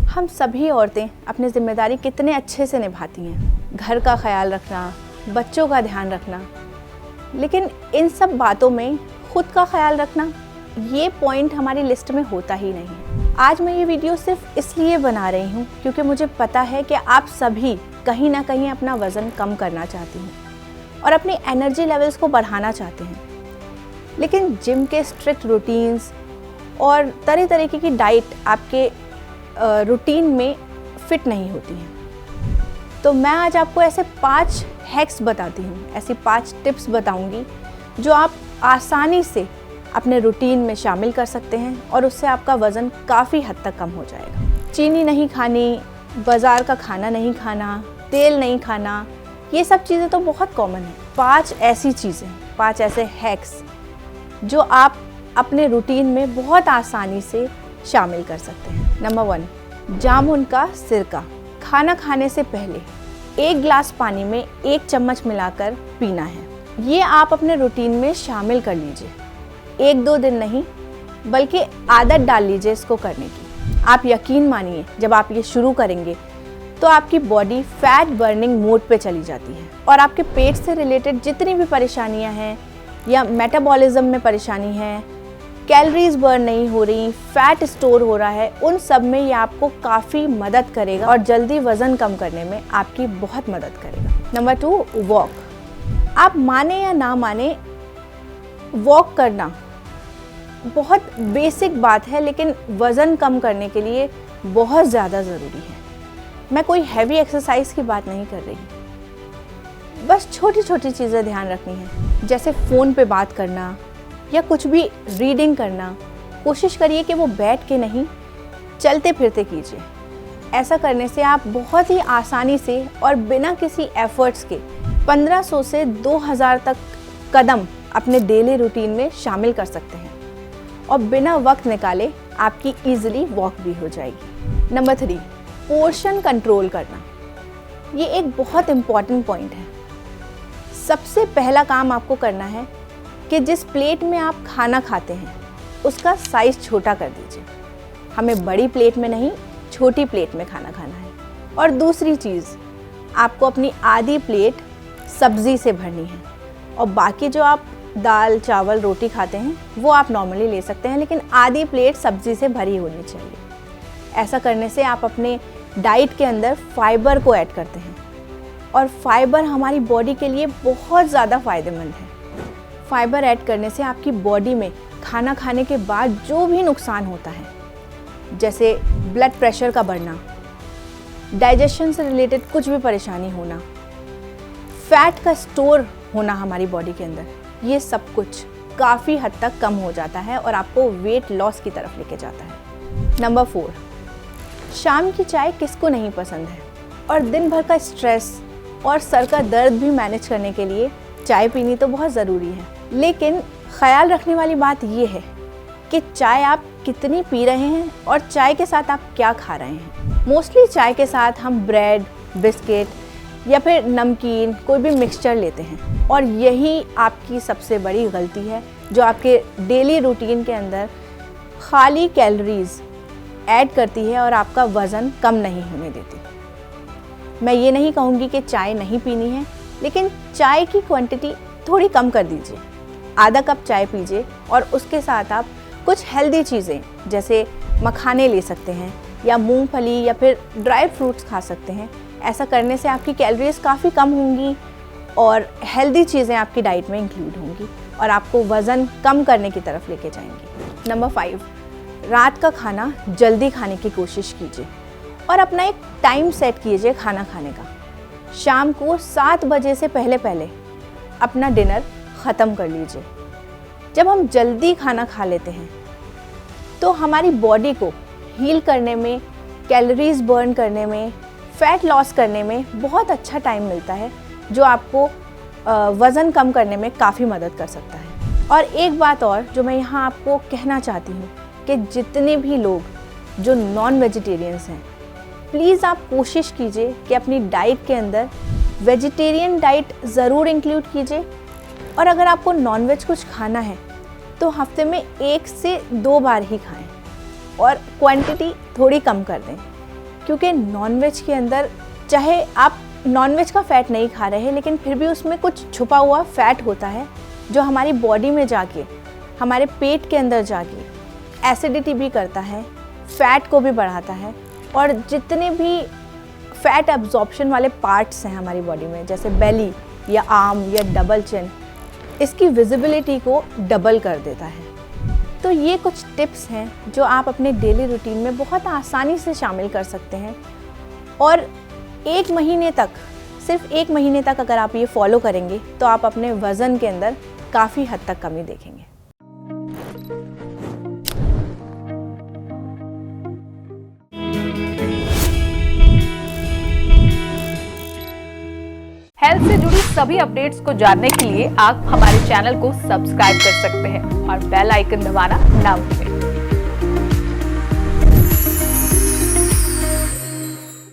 हम सभी औरतें अपनी जिम्मेदारी कितने अच्छे से निभाती हैं, घर का ख्याल रखना, बच्चों का ध्यान रखना, लेकिन इन सब बातों में खुद का ख्याल रखना, ये पॉइंट हमारी लिस्ट में होता ही नहीं। आज मैं ये वीडियो सिर्फ इसलिए बना रही हूँ क्योंकि मुझे पता है कि आप सभी कहीं ना कहीं अपना वज़न कम करना चाहती हैं और अपनी एनर्जी लेवल्स को बढ़ाना चाहते हैं, लेकिन जिम के स्ट्रिक्ट रूटीन्स और तरह तरीके की डाइट आपके रूटीन में फिट नहीं होती हैं। तो मैं आज आपको ऐसे 5 हैक्स बताती हूँ, ऐसी 5 टिप्स बताऊँगी जो आप आसानी से अपने रूटीन में शामिल कर सकते हैं और उससे आपका वज़न काफ़ी हद तक कम हो जाएगा। चीनी नहीं खानी, बाज़ार का खाना नहीं खाना, तेल नहीं खाना, ये सब चीज़ें तो बहुत कॉमन है। 5 ऐसी चीज़ें, 5 ऐसे हैक्स जो आप अपने रूटीन में बहुत आसानी से शामिल कर सकते हैं। नंबर 1, जामुन का सिरका। खाना खाने से पहले 1 गिलास पानी में 1 चम्मच मिलाकर पीना है। ये आप अपने रूटीन में शामिल कर लीजिए, 1-2 दिन नहीं बल्कि आदत डाल लीजिए इसको करने की। आप यकीन मानिए, जब आप ये शुरू करेंगे तो आपकी बॉडी फैट बर्निंग मोड पे चली जाती है और आपके पेट से रिलेटेड जितनी भी परेशानियां हैं या मेटाबॉलिज्म में परेशानी है, कैलोरीज बर्न नहीं हो रही, फैट स्टोर हो रहा है, उन सब में ये आपको काफ़ी मदद करेगा और जल्दी वज़न कम करने में आपकी बहुत मदद करेगा। Number 2, walk. आप माने या ना माने, वॉक करना बहुत बेसिक बात है, लेकिन वज़न कम करने के लिए बहुत ज़्यादा ज़रूरी है। मैं कोई हैवी एक्सरसाइज की बात नहीं कर रही, बस छोटी छोटी चीज़ें ध्यान रखनी है, जैसे फ़ोन पे बात करना या कुछ भी रीडिंग करना। कोशिश करिए कि वो बैठ के नहीं, चलते फिरते कीजिए। ऐसा करने से आप बहुत ही आसानी से और बिना किसी एफर्ट्स के 1500 से 2000 तक कदम अपने डेली रूटीन में शामिल कर सकते हैं और बिना वक्त निकाले आपकी ईजिली वॉक भी हो जाएगी। नंबर 3, पोर्शन कंट्रोल करना। ये एक बहुत इम्पॉर्टेंट पॉइंट है। सबसे पहला काम आपको करना है कि जिस प्लेट में आप खाना खाते हैं उसका साइज़ छोटा कर दीजिए। हमें बड़ी प्लेट में नहीं, छोटी प्लेट में खाना खाना है। और दूसरी चीज़, आपको अपनी आधी प्लेट सब्ज़ी से भरनी है और बाकी जो आप दाल, चावल, रोटी खाते हैं वो आप नॉर्मली ले सकते हैं, लेकिन आधी प्लेट सब्ज़ी से भरी होनी चाहिए। ऐसा करने से आप अपने डाइट के अंदर फाइबर को ऐड करते हैं और फाइबर हमारी बॉडी के लिए बहुत ज़्यादा फ़ायदेमंद है। फाइबर ऐड करने से आपकी बॉडी में खाना खाने के बाद जो भी नुकसान होता है, जैसे ब्लड प्रेशर का बढ़ना, डाइजेशन से रिलेटेड कुछ भी परेशानी होना, फैट का स्टोर होना हमारी बॉडी के अंदर, ये सब कुछ काफ़ी हद तक कम हो जाता है और आपको वेट लॉस की तरफ लेके जाता है। नंबर 4, शाम की चाय किसको नहीं पसंद है और दिन भर का स्ट्रेस और सर का दर्द भी मैनेज करने के लिए चाय पीनी तो बहुत ज़रूरी है, लेकिन ख्याल रखने वाली बात ये है कि चाय आप कितनी पी रहे हैं और चाय के साथ आप क्या खा रहे हैं। मोस्टली चाय के साथ हम ब्रेड, बिस्किट या फिर नमकीन, कोई भी मिक्सचर लेते हैं और यही आपकी सबसे बड़ी गलती है जो आपके डेली रूटीन के अंदर खाली कैलोरीज ऐड करती है और आपका वज़न कम नहीं होने देती। मैं ये नहीं कहूँगी कि चाय नहीं पीनी है, लेकिन चाय की क्वांटिटी थोड़ी कम कर दीजिए। आधा कप चाय पीजिए और उसके साथ आप कुछ हेल्दी चीज़ें जैसे मखाने ले सकते हैं या मूंगफली या फिर ड्राई फ्रूट्स खा सकते हैं। ऐसा करने से आपकी कैलोरीज काफ़ी कम होंगी और हेल्दी चीज़ें आपकी डाइट में इंक्लूड होंगी और आपको वज़न कम करने की तरफ लेके जाएंगी। नंबर 5, रात का खाना जल्दी खाने की कोशिश कीजिए और अपना एक टाइम सेट कीजिए खाना खाने का। शाम को 7 बजे से पहले पहले अपना डिनर ख़त्म कर लीजिए। जब हम जल्दी खाना खा लेते हैं तो हमारी बॉडी को हील करने में, कैलोरीज बर्न करने में, फ़ैट लॉस करने में बहुत अच्छा टाइम मिलता है जो आपको वज़न कम करने में काफ़ी मदद कर सकता है। और एक बात और जो मैं यहाँ आपको कहना चाहती हूँ कि जितने भी लोग जो नॉन वेजिटेरियंस हैं, प्लीज़ आप कोशिश कीजिए कि अपनी डाइट के अंदर वेजिटेरियन डाइट ज़रूर इंक्लूड कीजिए। और अगर आपको नॉनवेज कुछ खाना है तो हफ्ते में 1 से 2 बार ही खाएं और क्वांटिटी थोड़ी कम कर दें, क्योंकि नॉनवेज के अंदर चाहे आप नॉनवेज का फ़ैट नहीं खा रहे हैं लेकिन फिर भी उसमें कुछ छुपा हुआ फ़ैट होता है जो हमारी बॉडी में जाके, हमारे पेट के अंदर जाके एसिडिटी भी करता है, फ़ैट को भी बढ़ाता है और जितने भी फ़ैट एब्जॉर्प्शन वाले पार्ट्स हैं हमारी बॉडी में, जैसे बेली या आर्म या डबल चिन, इसकी विजिबिलिटी को डबल कर देता है। तो ये कुछ टिप्स हैं जो आप अपने डेली रूटीन में बहुत आसानी से शामिल कर सकते हैं और 1 महीने तक, सिर्फ 1 महीने तक अगर आप ये फॉलो करेंगे तो आप अपने वज़न के अंदर काफ़ी हद तक कमी देखेंगे। हेल्थ से जुड़ी सभी अपडेट्स को जानने के लिए आप हमारे चैनल को सब्सक्राइब कर सकते हैं और बेल आइकन दबाना ना भूलें।